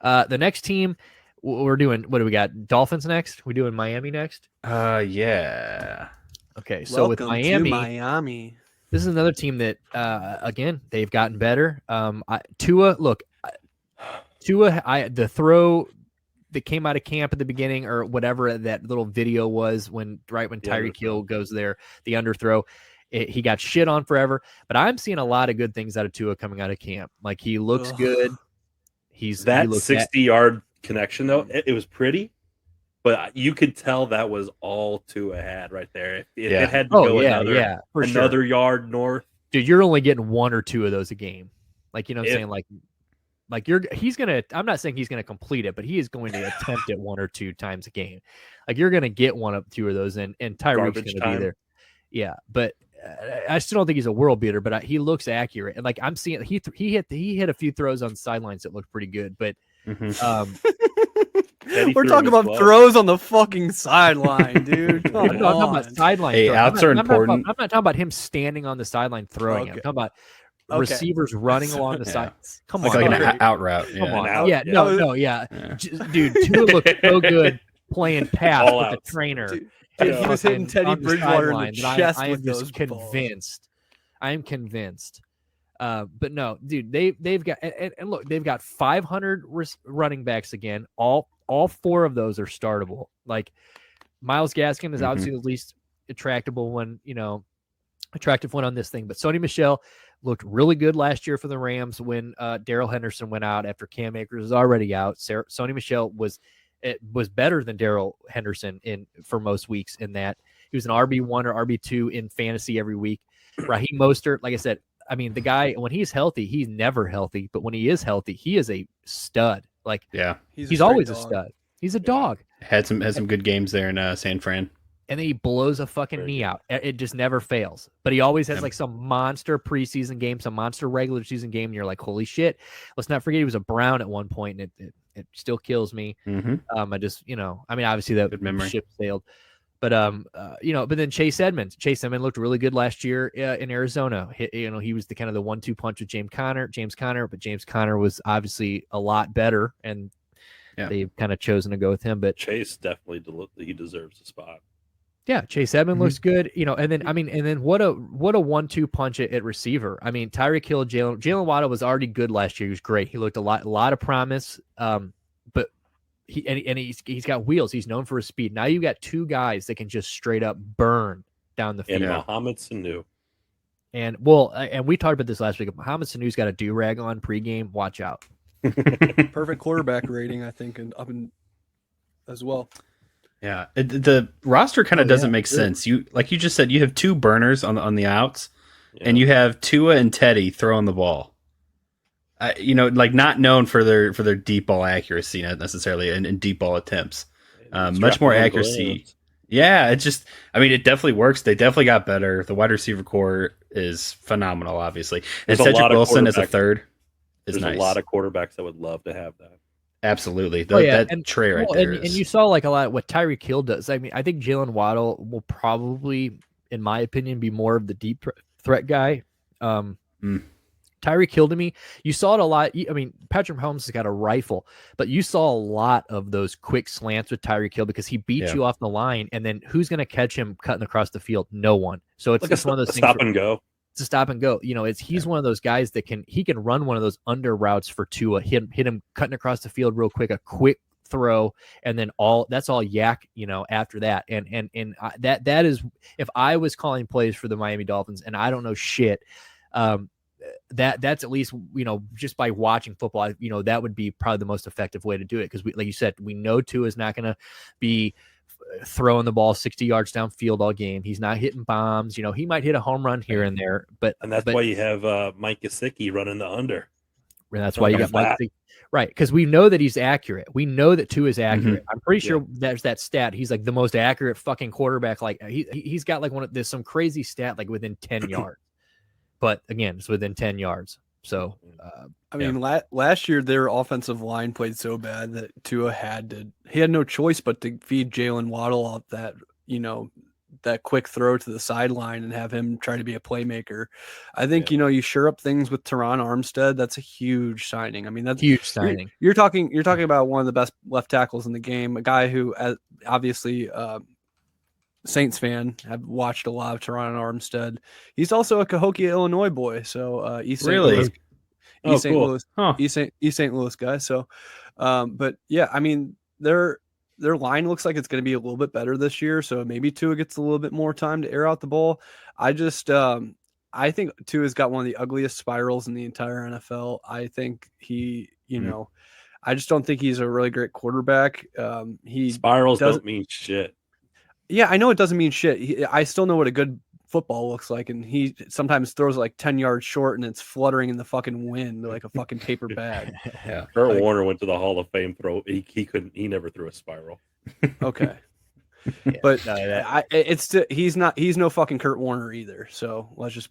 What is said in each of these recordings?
The next team we're doing. What do we got? Dolphins next. We doing Miami next. Yeah. Okay, so with Welcome to Miami, Miami. this is another team that again they've gotten better. Tua, look, Tua, the throw that came out of camp at the beginning or whatever that little video was when Tyreek Hill goes there, the underthrow. He got shit on forever, but I'm seeing a lot of good things out of Tua coming out of camp. Like he looks good. He looks 60-yard connection though. It was pretty, but you could tell that was all Tua had right there. It had to go another yard north. Dude, you're only getting one or two of those a game. Like, you know what I'm saying? I'm not saying he's going to complete it, but he is going to attempt it one or two times a game. Like you're going to get one or two of those and Tyreek's going to be there. Yeah. But I still don't think he's a world beater, but he looks accurate. And like I'm seeing, he hit a few throws on the sidelines that looked pretty good, but we're talking about throws on the fucking sideline, dude. I'm talking about sideline. Hey, outs are important. I'm not talking about him standing on the sideline throwing. I'm talking about receivers running along the side. Come on, like an out route. Come on, dude. Tua looked so good playing pass with the trainer. Dude, he was hitting Teddy Bridgewater in the chest with those convinced. I am convinced. But no, dude, they've got and look, they've got 500 running backs again. All four of those are startable. Like Myles Gaskin is obviously the least attractive one on this thing, but Sony Michel looked really good last year for the Rams when Darrell Henderson went out after Cam Akers was already out. Sony Michel was better than Darrell Henderson for most weeks in that he was an RB1 or RB2 in fantasy every week. Raheem Mostert, like I said, I mean, the guy, when he's healthy, he's never healthy, but when he is healthy, he is a stud. Like, he's always a stud. He's a dog. Had some good games there in San Fran. And then he blows a fucking knee out. It just never fails. But he always has like some monster preseason game, some monster regular season game. And you're like, holy shit. Let's not forget he was a Brown at one point, and it still kills me. I just, obviously that ship sailed. But but then Chase Edmonds looked really good last year in Arizona. He was the kind of the 1-2 punch with James Conner, but James Conner was obviously a lot better, and they've kind of chosen to go with him. But Chase definitely he deserves a spot. Yeah, Chase Edmonds looks good, and then what a 1-2 punch at receiver. I mean, Tyreek Hill, Jalen Waddle was already good last year. He was great. He looked a lot of promise. But he's got wheels. He's known for his speed. Now you got two guys that can just straight up burn down the field. And Mohamed Sanu. And we talked about this last week. Mohamed Sanu's got a do-rag on pregame. Watch out. Perfect quarterback rating, I think, and up in as well. Yeah, the roster kind of doesn't make sense. You just said, you have two burners on the outs, and you have Tua and Teddy throwing the ball. Not known for their deep ball accuracy, not necessarily, and deep ball attempts. Much more accuracy. Yeah, it definitely works. They definitely got better. The wide receiver core is phenomenal, obviously. And Cedric Wilson as a third is nice. There's a lot of quarterbacks that would love to have that. Absolutely. That tray right there. And you saw like a lot of what Tyreek Hill does. I mean, I think Jalen Waddle will probably, in my opinion, be more of the deep threat guy. Tyreek Hill, to me, you saw it a lot. I mean, Patrick Mahomes has got a rifle, but you saw a lot of those quick slants with Tyreek Hill because he beats you off the line, and then who's going to catch him cutting across the field? No one. So it's like one of those things. Stop and go. It's a stop and go. He's one of those guys that can run one of those under routes for Tua, hit him cutting across the field real quick, a quick throw, and then that's all yak, after that. And that is, if I was calling plays for the Miami Dolphins, and I don't know shit, that's at least, just by watching football, that would be probably the most effective way to do it. Because like you said, we know Tua is not going to be throwing the ball 60 yards downfield all game. He's not hitting bombs. He might hit a home run here and there, but why you have Mike Gesicki running the under. And that's why you got Mike Gesicki. Right, because we know that he's accurate. We know that Tua is accurate. I'm pretty sure there's that stat. He's like the most accurate fucking quarterback. Like he's got like there's some crazy stat like within 10 yards. But again, it's within 10 yards. So, last year their offensive line played so bad that Tua he had no choice but to feed Jalen Waddle off that, that quick throw to the sideline and have him try to be a playmaker. I think you shore up things with Teron Armstead. That's a huge signing. I mean, that's huge signing. You're talking about one of the best left tackles in the game, a guy who obviously Saints fan. I've watched a lot of Teron Armstead. He's also a Cahokia, Illinois boy, so East St. Louis. East St. Louis, East St. Louis guy. So, but yeah, I mean, their line looks like it's going to be a little bit better this year. So maybe Tua gets a little bit more time to air out the ball. I think Tua's got one of the ugliest spirals in the entire NFL. I think he, I just don't think he's a really great quarterback. Spirals don't mean shit. Yeah, I know it doesn't mean shit. I still know what a good football looks like, and he sometimes throws like 10 yards short and it's fluttering in the fucking wind like a fucking paper bag. Yeah. Kurt Warner went to the Hall of Fame throw. He never threw a spiral. Okay. But he's no fucking Kurt Warner either. So let's just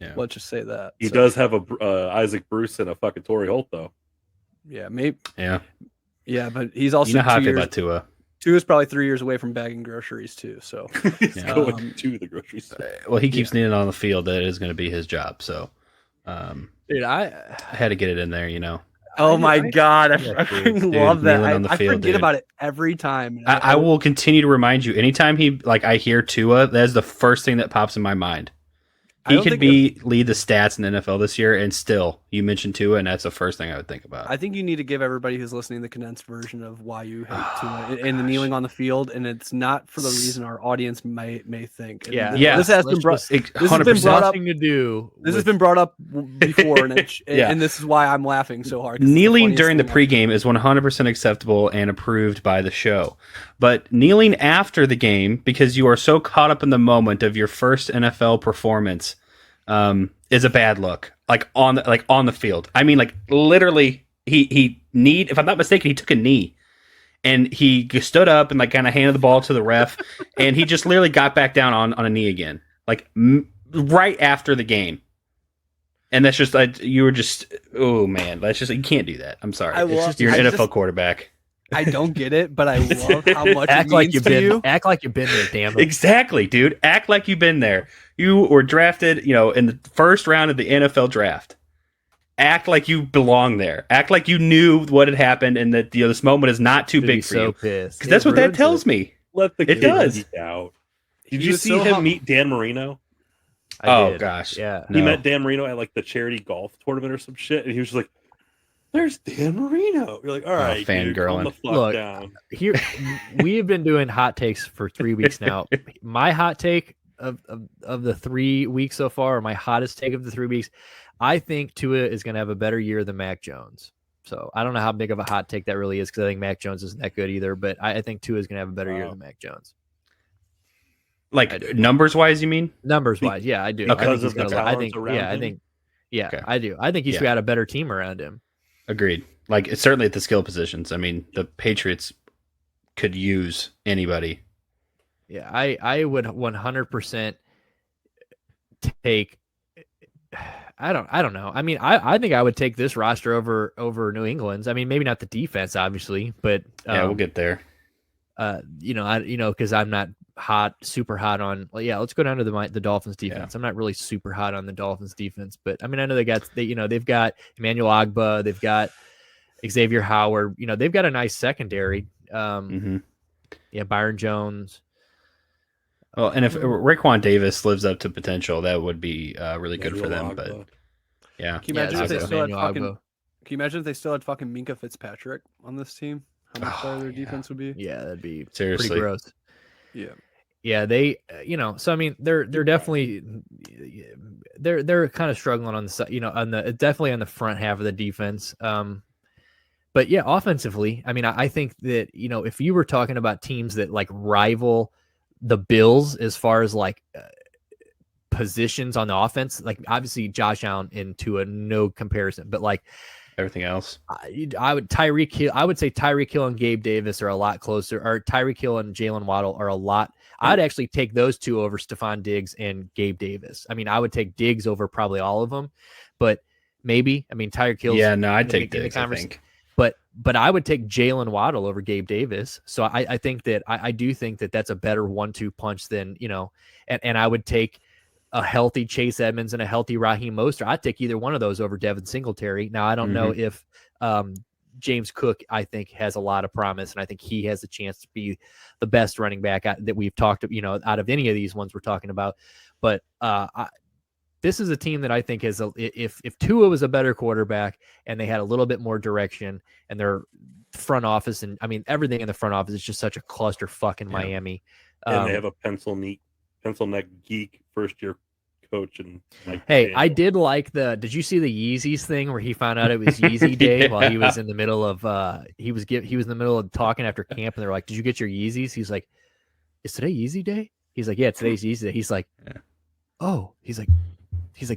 say that. He does have a Isaac Bruce and a fucking Torrey Holt though. Yeah, maybe. Yeah. Yeah, but he's also how I feel about Tua. Tua's probably 3 years away from bagging groceries too. So he's going to the grocery store. Well, he keeps needing it on the field. That is going to be his job. So, dude, I had to get it in there. Oh my God, I love that. I forget about it every time. I will continue to remind you anytime I hear Tua. That's the first thing that pops in my mind. He could lead the stats in the NFL this year, and still, you mentioned Tua, and that's the first thing I would think about. I think you need to give everybody who's listening the condensed version of why you hate Tua and the kneeling on the field, and it's not for the reason our audience may think. And this has been brought up. This has been brought up before, and this is why I'm laughing so hard. Kneeling during the pregame is 100% acceptable and approved by the show, but kneeling after the game because you are so caught up in the moment of your first NFL performance is a bad look. On the field. I mean, literally, he kneed. If I'm not mistaken, he took a knee, and he stood up and kind of handed the ball to the ref, and he just literally got back down on a knee again, right after the game. And that's just you were just that's just you can't do that. I'm sorry. You're an NFL quarterback. I don't get it, but I love how much act like you've been there, damn it. Exactly, dude. Act like you've been there. You were drafted, in the first round of the NFL draft. Act like you belong there. Act like you knew what had happened and that this moment is not too big for you. Because that's what that tells me. Let the kid geek out. Did you see him meet Dan Marino? Oh gosh, yeah. He met Dan Marino at the charity golf tournament or some shit, and he was just like, "There's Dan Marino." You're like, "All right, fangirling." Look, down. Here we have been doing hot takes for 3 weeks now. My hot take of the 3 weeks so far, or my hottest take of the 3 weeks, I think Tua is going to have a better year than Mac Jones. So I don't know how big of a hot take that really is because I think Mac Jones isn't that good either. But I think Tua is going to have a better year than Mac Jones. Numbers wise, you mean? Numbers wise, yeah, I do. Because of the talents around him? I do. I think he's got a better team around him. Agreed. Certainly at the skill positions. I mean, the Patriots could use anybody. Yeah, I would 100% take. I don't know. I mean, I think I would take this roster over New England's. I mean, maybe not the defense, obviously, but we'll get there. Because I'm not super hot on. Let's go down to the Dolphins defense. I'm not really super hot on the Dolphins defense, but I mean, I know they've got Emmanuel Ogbah, they've got Xavier Howard. They've got a nice secondary. Byron Jones. Well, and if Raekwon Davis lives up to potential, that would be really good for them. But yeah, can you imagine if they still had fucking Minka Fitzpatrick on this team? How much better their defense would be? Yeah, that'd be seriously pretty gross. Yeah, they so I mean they're definitely they're kind of struggling on the side, definitely on the front half of the defense. But yeah, offensively, I mean, I think that if you were talking about teams that rival the Bills as far as positions on the offense, obviously Josh Allen into no comparison, but everything else, I would say Tyreek Hill and Gabe Davis are a lot closer, or Tyreek Hill and Jalen Waddle are a lot. I'd actually take those two over Stephon Diggs and Gabe Davis. I mean, I would take Diggs over probably all of them, but maybe. I mean, Tyreek Hill. Yeah, no, I'd take Diggs. I think. But I would take Jalen Waddle over Gabe Davis. So I think that I do think that that's a better 1-2 punch than, and I would take a healthy Chase Edmonds and a healthy Raheem Mostert. I'd take either one of those over Devin Singletary. Now, I don't know if James Cook, I think, has a lot of promise, and I think he has a chance to be the best running back that we've talked, out of any of these ones we're talking about. But this is a team that I think is if Tua was a better quarterback and they had a little bit more direction and their front office, and I mean everything in the front office is just such a clusterfuck in Miami. And they have a pencil neck geek first year coach. And I did like did you see the Yeezys thing where he found out it was Yeezy Day while he was in the middle of he was in the middle of talking after camp, and they're like, "Did you get your Yeezys?" He's like, "Is today Yeezy Day?" He's like, "Yeah, today's Yeezy Day." He's like, "Oh," he's like,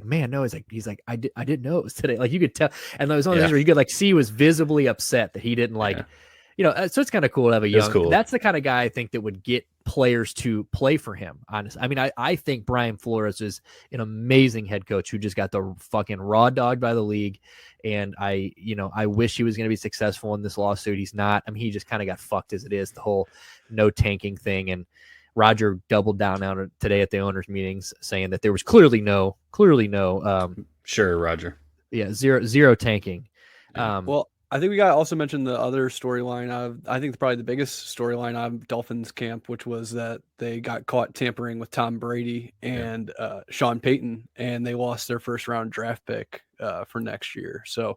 "Man, no." He's like, I didn't know it was today. Like, you could tell. And there was one of those where you could see he was visibly upset that he didn't so it's kind of cool to have a young. Cool. That's the kind of guy I think that would get players to play for him. Honestly, I mean, I think Brian Flores is an amazing head coach who just got the fucking raw dogged by the league. And I wish he was going to be successful in this lawsuit. He's not. I mean, he just kind of got fucked as it is, the whole no tanking thing. And Roger doubled down on it today at the owners' meetings, saying that there was clearly no. Sure, Roger. Yeah, zero tanking. Well, I think we got to also mention the other storyline. I think probably the biggest storyline of Dolphins camp, which was that they got caught tampering with Tom Brady and Sean Payton, and they lost their first round draft pick for next year. So.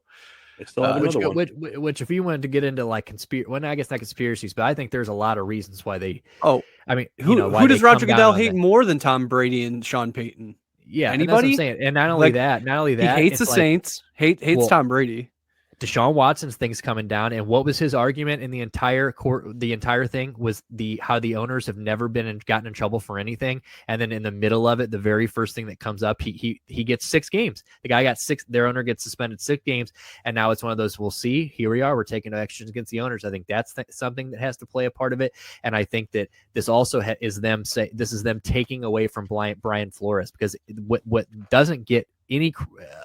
They still have another one. Which, if you wanted to get into like I guess not conspiracies, but I think there's a lot of reasons why they. Oh, I mean, who does Roger Goodell hate more than Tom Brady and Sean Payton? Yeah, anybody? And that's what I'm saying. And not only that, he hates the Saints. Hates Tom Brady. Deshaun Watson's thing's coming down, and what was his argument in the entire thing was how the owners have never gotten in trouble for anything, and then in the middle of it, the very first thing that comes up, he gets 6 games. The guy got 6. Their owner gets suspended 6 games, and now it's one of those. We'll see. Here we are. We're taking actions against the owners. I think that's something that has to play a part of it, and I think that this also is them taking away from Brian Flores, because what doesn't get any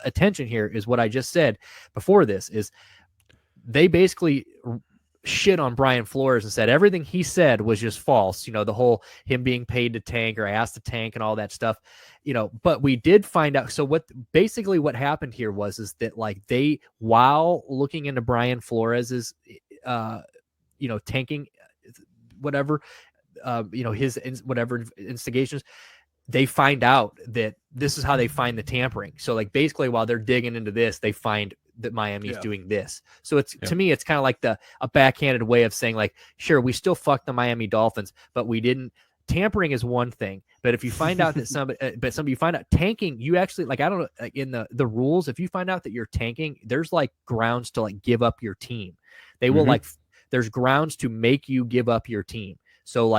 attention here is what I just said before this is they basically shit on Brian Flores and said everything he said was just false. The whole him being paid to tank or asked to tank and all that stuff, but we did find out. So what happened here is that they, while looking into Brian Flores's, tanking, whatever, his whatever instigations, they find out that this is how they find the tampering. So basically while they're digging into this, they find that Miami's doing this. So it's, to me, it's kind of like a backhanded way of saying sure, we still fucked the Miami Dolphins, but we didn't. Tampering is one thing, but if you find out that somebody find out tanking, you actually I don't know, in the rules, if you find out that you're tanking, there's grounds to give up your team. They will there's grounds to make you give up your team. So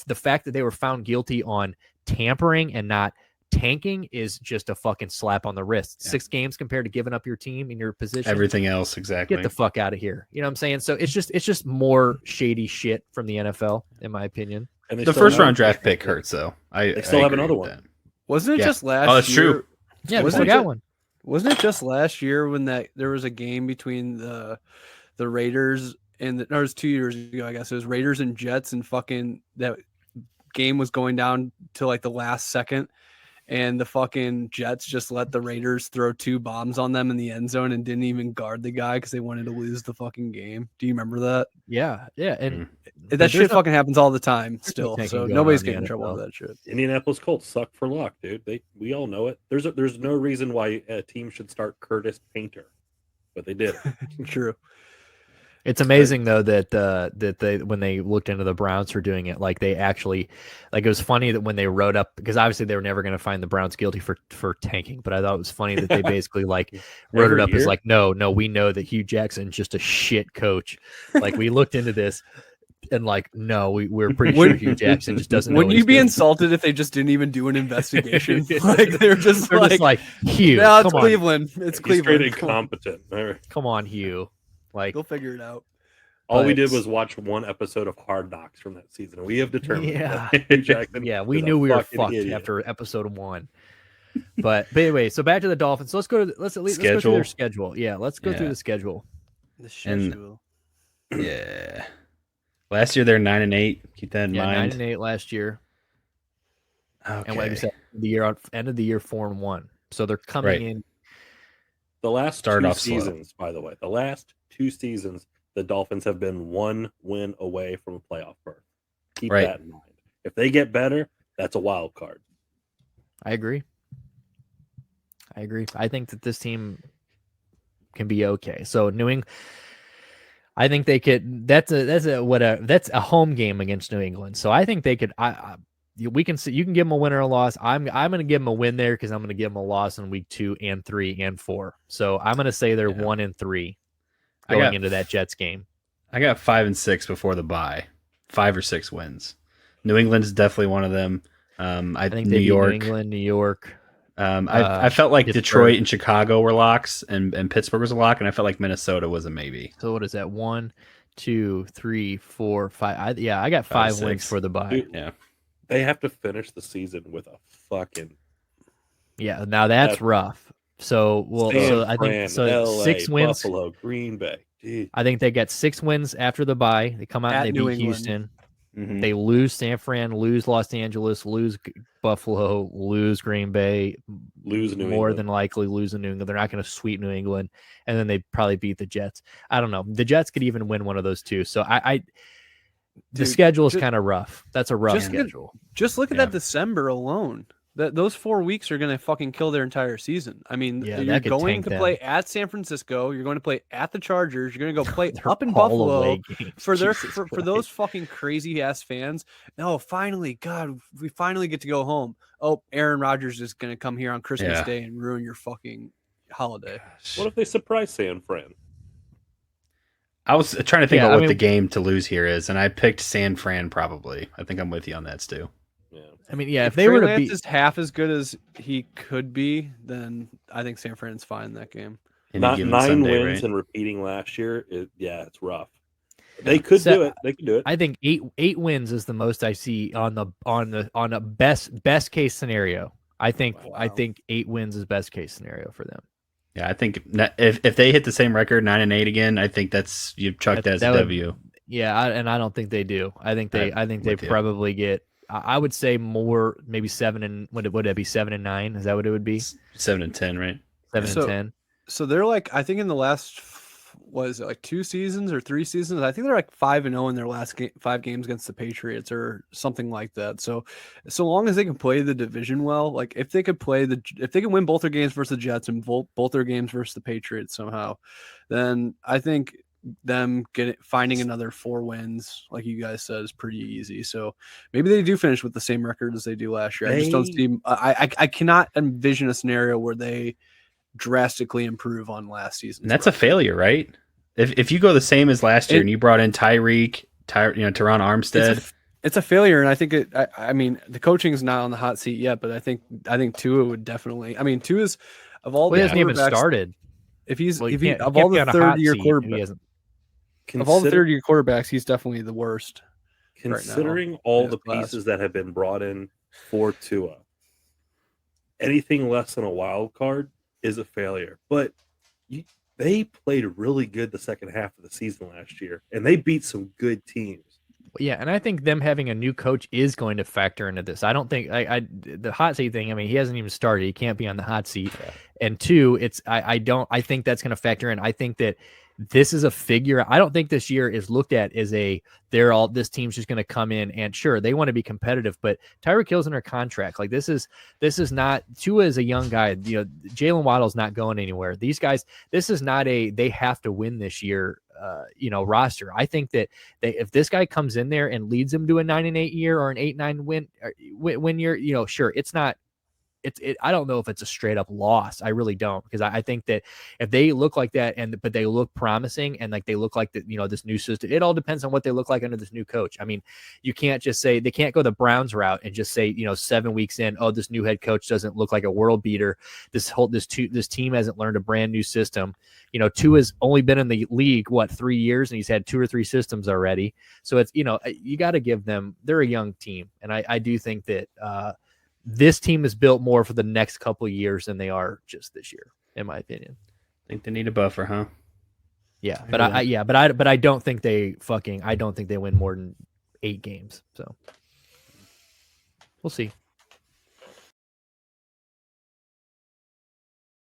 the fact that they were found guilty on tampering and not tanking is just a fucking slap on the wrist. 6 games compared to giving up your team in your position. Everything else, exactly. Get the fuck out of here. You know what I'm saying? So it's just more shady shit from the NFL, in my opinion. And the first round draft pick hurts, though. They still have another one. Wasn't it just last year? Oh, that's true. Yeah, we got one. Wasn't it just last year when there was a game between the Raiders and it was 2 years ago, I guess. It was Raiders and Jets, and fucking that game was going down to the last second, and the fucking Jets just let the Raiders throw 2 bombs on them in the end zone and didn't even guard the guy because they wanted to lose the fucking game. Do you remember that? Yeah, and that shit fucking happens all the time still. So nobody's getting in trouble for that shit. Indianapolis Colts suck for luck, dude. We all know it. There's no reason why a team should start Curtis Painter, but they did. True. It's amazing though that they, when they looked into the Browns for doing it, they actually, it was funny that when they wrote up, because obviously they were never going to find the Browns guilty for tanking, but I thought it was funny that they basically wrote it up as no, we know that Hugh Jackson's just a shit coach. We looked into this and no, we're pretty sure Hugh Jackson just doesn't know. Wouldn't you be insulted if they just didn't even do an investigation? they're just Hugh. No, it's Cleveland. It's Cleveland. Straight incompetent. Come on, Hugh. They'll figure it out. All we did was watch one episode of Hard Knocks from that season. We have determined. Yeah, we knew we were fucked after episode 1. But anyway, so back to the Dolphins. Let's at least go through their schedule. Yeah, let's go through the schedule. The yeah. Last year they're 9-8. Keep that in mind. 9-8 last year. Okay. And like I said, end of the year 4-1. So they're coming in. The last two seasons, by the way, the Dolphins have been 1 win away from a playoff berth. Keep that in mind. If they get better, that's a wild card. I agree. I think that this team can be okay. So New England, I think they could. That's a home game against New England. So I think they could. We can see. You can give them a win or a loss. I'm going to give them a win there because I'm going to give them a loss in week 2 and 3 and 4. So I'm going to say they're 1-3 going into that Jets game. I got 5 and 6 before the bye. 5 or 6 wins. New England is definitely one of them. I think New York. I felt like Pittsburgh. Detroit and Chicago were locks, and Pittsburgh was a lock, and I felt like Minnesota was a maybe. So what is that? 1, 2, 3, 4, 5. I got 5 wins for the bye. Yeah, they have to finish the season with a fucking. Yeah, now that's rough. So I think LA, 6 wins. Buffalo, Green Bay. Jeez. I think they get 6 wins after the bye. They come out and they beat Houston. Mm-hmm. They lose San Fran, lose Los Angeles, lose Buffalo, lose Green Bay, lose New more England. Than likely lose New England. They're not going to sweep New England, and then they probably beat the Jets. I don't know. The Jets could even win one of those two. So the schedule is kind of rough. That's a rough schedule. Just look at that December alone. Those 4 weeks are going to fucking kill their entire season. I mean, you're going to play at San Francisco. You're going to play at the Chargers. You're going to go play up in Buffalo for those fucking crazy ass fans. No, finally, God, we finally get to go home. Oh, Aaron Rodgers is going to come here on Christmas Day and ruin your fucking holiday. What if they surprise San Fran? I was trying to think about what the game to lose here is, and I picked San Fran probably. I think I'm with you on that, Stu. Yeah. I mean, if they were to be half as good as he could be, then I think San Fran's fine in that game. Not 9 Sunday, wins and repeating last year. It's rough. They could do it. They could do it. I think 8 wins is the most I see on a best case scenario. I think 8 wins is best case scenario for them. Yeah, I think if they hit the same record 9-8 again, I think you chuck that as a W. Yeah, and I don't think they do. I think they probably get. I would say more, maybe 7 and would it be 7 and 9? Is that what it would be? 7 and 10, right? 7 and 10. So they're like, I think in the last, what is it, like 2 seasons or 3 seasons? I think they're like 5-0 in their last 5 games against the Patriots or something like that. So long as they can play the division well, like if they can win both their games versus the Jets and both their games versus the Patriots somehow, then I think them finding another 4 wins, like you guys said, is pretty easy. So maybe they do finish with the same record as they do last year. I just don't see. I cannot envision a scenario where they drastically improve on last season. And that's a failure, right? If you go the same as last year and you brought in Teron Armstead, it's a failure. And I think I mean, the coaching is not on the hot seat yet, but I think Tua would definitely. I mean, Tua's of all the he hasn't even started. If he's of all the third-year quarterbacks. Of all the third-year quarterbacks, he's definitely the worst. Considering all the pieces that have been brought in for Tua, anything less than a wild card is a failure. But they played really good the second half of the season last year, and they beat some good teams. Yeah, and I think them having a new coach is going to factor into this. I don't think the hot seat thing. I mean, he hasn't even started. He can't be on the hot seat. Yeah. And 2, I think that's going to factor in. I think that this is a figure. I don't think this year is looked at as this team's just going to come in and sure, they want to be competitive, but Tyreek Hill's under contract. Like this is not. Tua is a young guy. You know, Jalen Waddle's not going anywhere. These guys, this is not they have to win this year. Roster. I think that if this guy comes in there and leads them to a 9-8 year or an 8-9 win year, sure, it's not. I don't know if it's a straight up loss. I really don't, because I think that if they look like that but they look promising and like they look like this new system, it all depends on what they look like under this new coach. I mean, you can't just say they can't go the Browns route and just say 7 weeks in, oh, this new head coach doesn't look like a world beater. This team hasn't learned a brand new system. Tua's only been in the league 3 years and he's had 2 or 3 systems already. So it's you got to give them. They're a young team, and I do think that. This team is built more for the next couple of years than they are just this year, in my opinion. Think they need a buffer, huh? Yeah, but I don't think they win more than 8 games. So we'll see.